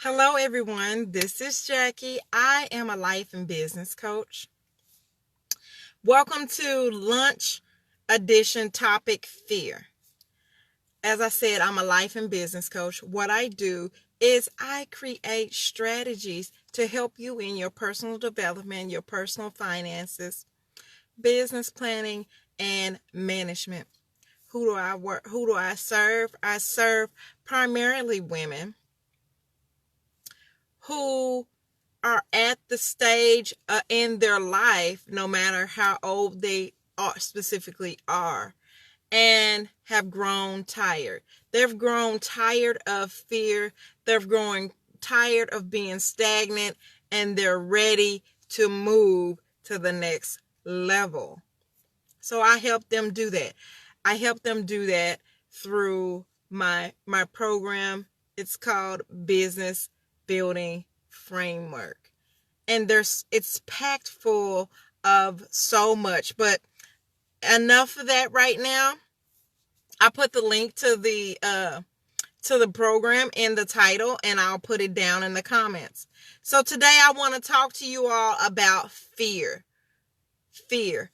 Hello, everyone. This is Jackie. I am a life and business coach. Welcome to Lunch Edition Topic Fear. As I said, I'm a life and business coach. What I do is I create strategies to help you in your personal development, your personal finances, business planning, and management. Who do I work? Who do I serve? I serve primarily women who are at the stage in their life, no matter how old they specifically are, and have grown tired. They've grown tired of fear. They've grown tired of being stagnant, and they're ready to move to the next level. So I help them do that. I help them do that through my program. It's called Business Building Framework. And it's packed full of so much, but enough of that right now. I put the link to the program in the title, and I'll put it down in the comments. So today I want to talk to you all about fear. Fear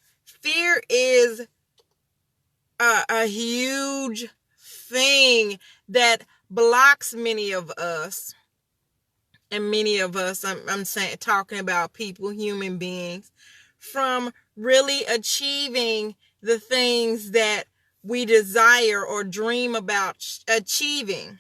is a huge thing that blocks many of us. And many of us, I'm saying, talking about people, human beings, from really achieving the things that we desire or dream about achieving.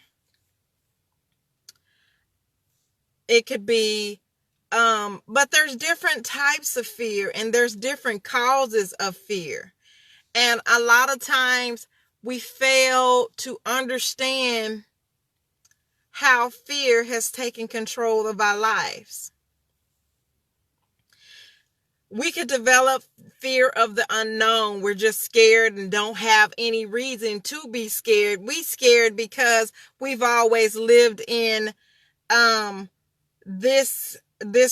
It could be, but there's different types of fear, and there's different causes of fear. And a lot of times we fail to understand how fear has taken control of our lives. We could develop fear of the unknown. We're just scared and don't have any reason to be scared. We scared because we've always lived in this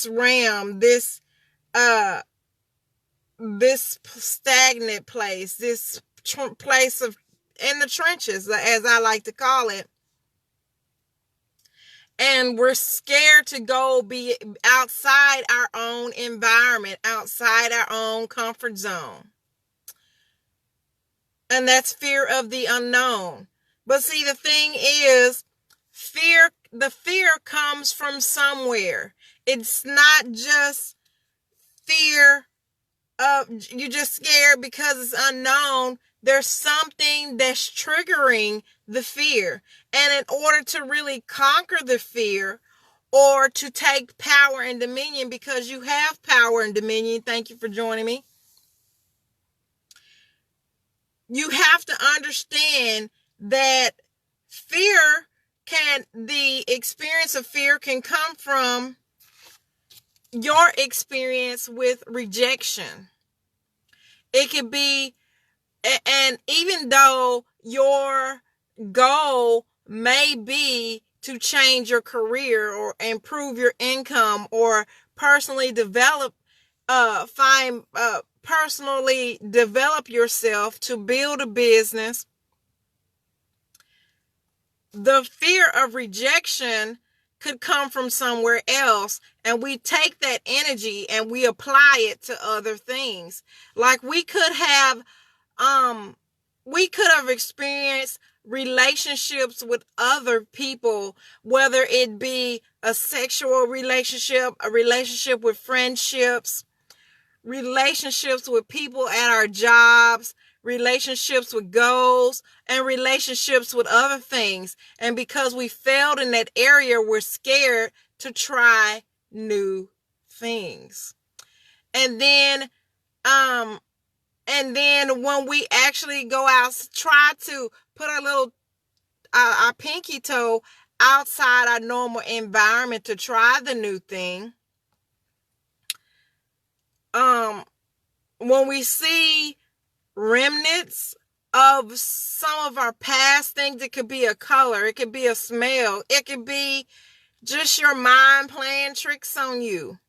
realm, this stagnant place, this place of in the trenches, as I like to call it. And we're scared to go be outside our own environment, outside our own comfort zone. And that's fear of the unknown. But see, the thing is, the fear comes from somewhere. It's not just fear of you're just scared because it's unknown. There's something that's triggering the fear. And in order to really conquer the fear, or to take power and dominion, because you have power and dominion, thank you for joining me, you have to understand that the experience of fear can come from your experience with rejection. It could be, and even though your goal may be to change your career or improve your income or personally personally develop yourself to build a business, the fear of rejection could come from somewhere else, and we take that energy and we apply it to other things. Like we could have experienced relationships with other people, whether it be a sexual relationship, a relationship with friendships, relationships with people at our jobs, relationships with goals, and relationships with other things. And because we failed in that area, we're scared to try new things. And then when we actually go out, try to put our pinky toe outside our normal environment to try the new thing. When we see remnants of some of our past things, it could be a color, it could be a smell, it could be just your mind playing tricks on you.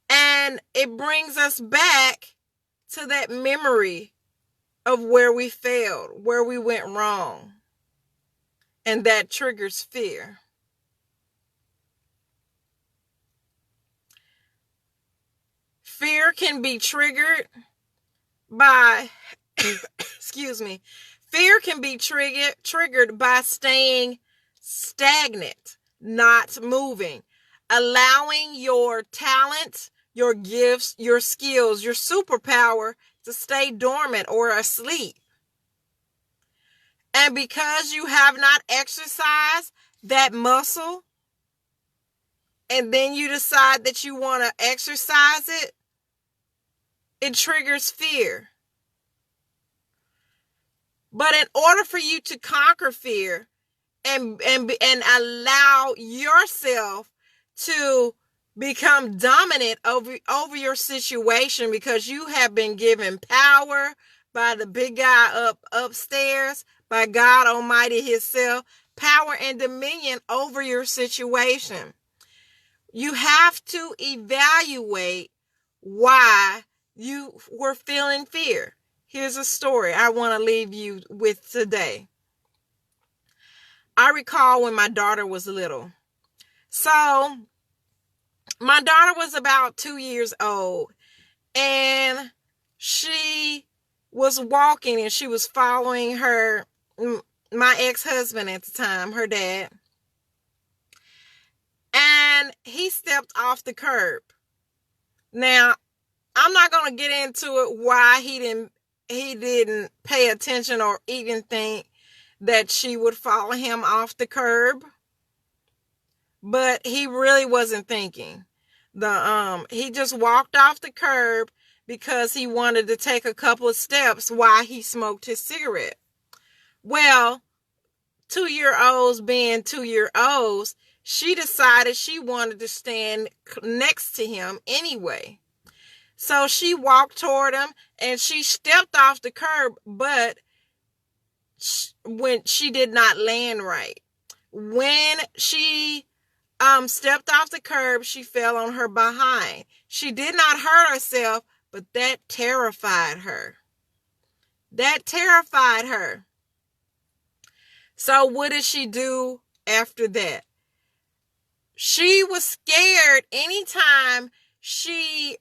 And it brings us back to that memory of where we failed, where we went wrong. And that triggers fear. Fear can be triggered by, excuse me, fear can be triggered by staying stagnant, not moving, allowing your talents, your gifts, your skills, your superpower to stay dormant or asleep. And because you have not exercised that muscle, and then you decide that you want to exercise it, it triggers fear. But in order for you to conquer fear and allow yourself to become dominant over your situation, because you have been given power by the big guy upstairs, by God Almighty Himself, power and dominion over your situation. You have to evaluate why you were feeling fear. Here's a story I want to leave you with today. I recall when my daughter was little. So, my daughter was about 2 years old, and she was walking and she was following my ex-husband at the time, her dad. And he stepped off the curb. Now, I'm not going to get into it why he didn't pay attention or even think that she would follow him off the curb. But he really wasn't thinking. He just walked off the curb because he wanted to take a couple of steps while he smoked his cigarette. Well, 2-year-olds being 2-year-olds, she decided she wanted to stand next to him anyway. So she walked toward him and she stepped off the curb, but when she did not land right. When she stepped off the curb, she fell on her behind. She did not hurt herself, but that terrified her. So what did she do after that? She was scared anytime she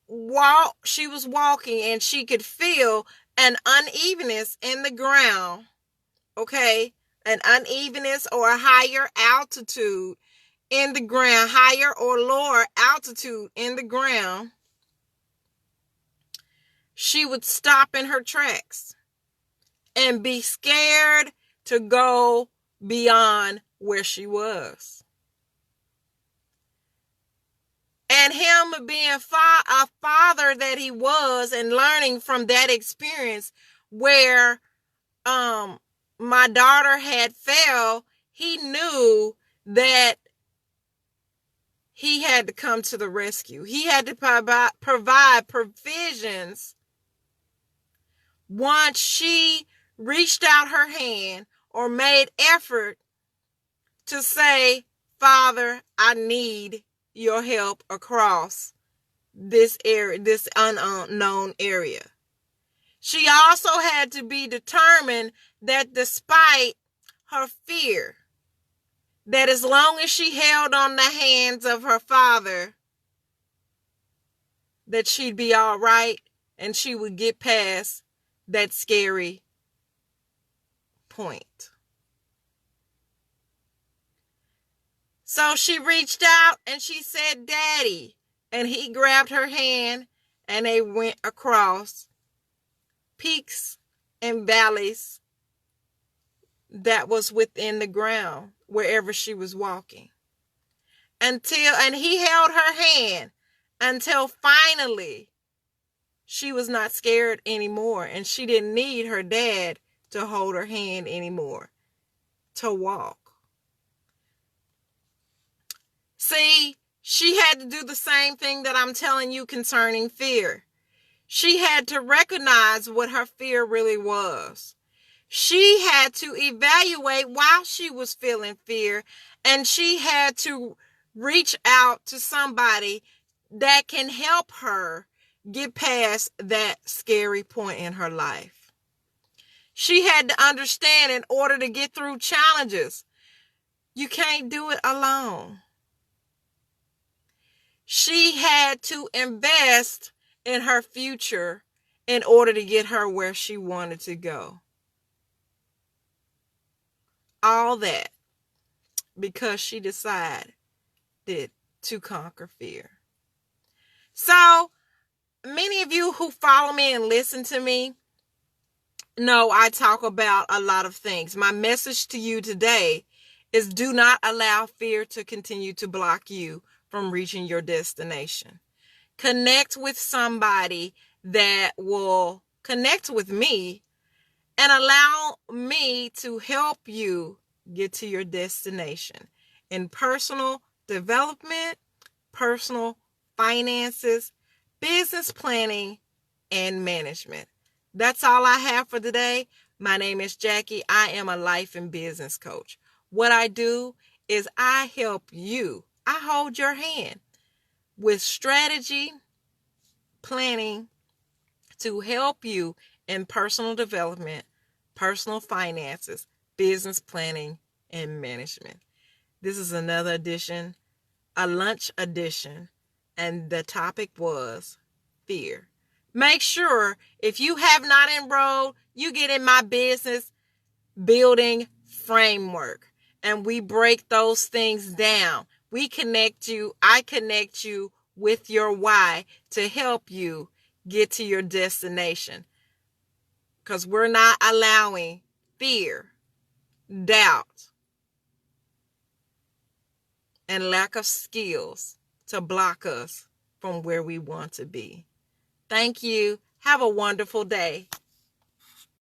was walking and she could feel an unevenness in the ground. Okay? An unevenness or a higher altitude in the ground, higher or lower altitude in the ground. She would stop in her tracks and be scared to go beyond where she was. And him being a father that he was, and learning from that experience where my daughter had fell, he knew that he had to come to the rescue. He had to provide provisions once she reached out her hand or made effort to say, Father, I need your help across this area, this unknown area. She also had to be determined that despite her fear, that as long as she held on the hands of her father, that she'd be all right and she would get past that scary point. So she reached out and she said, Daddy. And he grabbed her hand and they went across peaks and valleys that was within the ground wherever she was walking. And he held her hand until finally she was not scared anymore and she didn't need her dad to hold her hand anymore to walk. See, she had to do the same thing that I'm telling you concerning fear. She had to recognize what her fear really was. She had to evaluate why she was feeling fear, and she had to reach out to somebody that can help her get past that scary point in her life. She had to understand, in order to get through challenges, you can't do it alone. She had to invest in her future in order to get her where she wanted to go. All that because she decided to conquer fear. So, many of you who follow me and listen to me know I talk about a lot of things. My message to you today is do not allow fear to continue to block you from reaching your destination. Connect with somebody that will connect with me and allow me to help you get to your destination in personal development, personal finances, business planning, and management. That's all I have for today. My name is Jackie. I am a life and business coach. What I do is I help you. I hold your hand with strategy, planning to help you in personal development, personal finances, business planning, and management. This is another edition, a lunch edition, and the topic was fear. Make sure if you have not enrolled, you get in my business building framework and we break those things down. We connect you, I connect you with your why to help you get to your destination. Because we're not allowing fear, doubt, and lack of skills to block us from where we want to be. Thank you. Have a wonderful day.